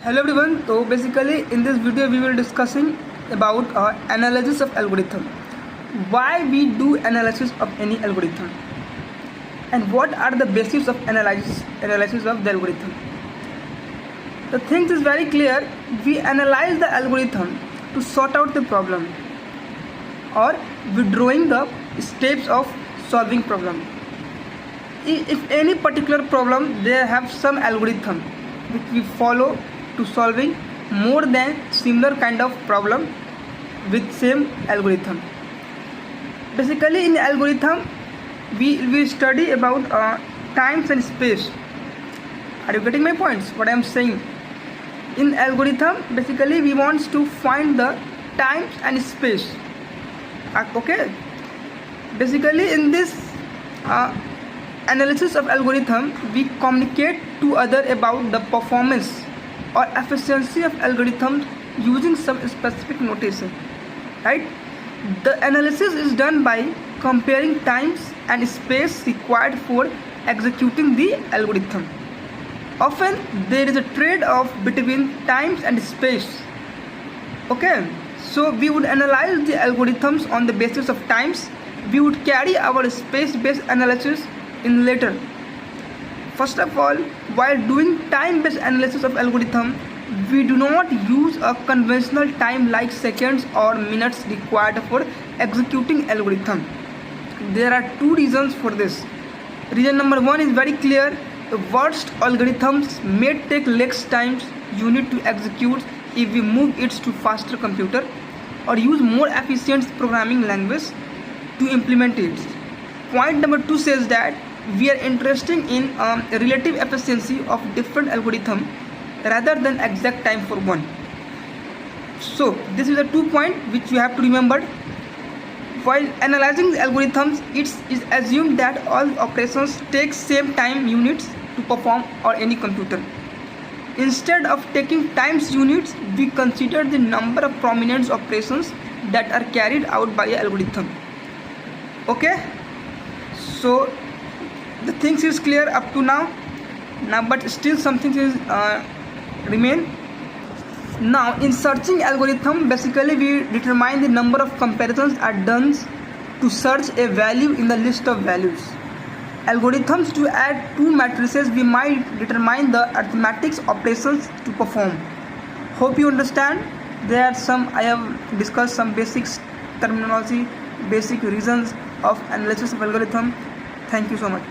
Hello everyone. So basically in this video we will discussing about analysis of algorithm. Why we do analysis of any algorithm and what are the basis of analysis of the algorithm. The things is very clear. We analyze the algorithm to sort out the problem or withdrawing the steps of solving problem. If any particular problem they have some algorithm which we follow to solving more than similar kind of problem with same algorithm. Basically in algorithm we study about times and space. Are you getting my points what I am saying? In algorithm basically we want to find the times and space. Okay, basically in this analysis of algorithm we communicate to other about the performance or efficiency of algorithms using some specific notation, right? The analysis is done by comparing times and space required for executing the algorithm. Often there is a trade-off between times and space. Okay, so we would analyze the algorithms on the basis of times. We would carry our space-based analysis in later. First of all, while doing time-based analysis of algorithm, we do not use a conventional time like seconds or minutes required for executing algorithm. There are two reasons for this. Reason number one is very clear. The worst algorithms may take less time unit to execute if we move it to faster computer or use more efficient programming language to implement it. Point number two says that we are interested in relative efficiency of different algorithm rather than exact time for one. So this is the 2 point which you have to remember. While analyzing the algorithms, it is assumed that all operations take same time units to perform on any computer. Instead of taking times units, we consider the number of prominent operations that are carried out by an algorithm. Okay, so the things is clear up to now, but still something is remain. Now in searching algorithm, basically we determine the number of comparisons are done to search a value in the list of values. Algorithms to add two matrices, we might determine the arithmetic operations to perform. Hope you understand. There are some, I have discussed some basic terminology, basic reasons of analysis of algorithm. Thank you so much.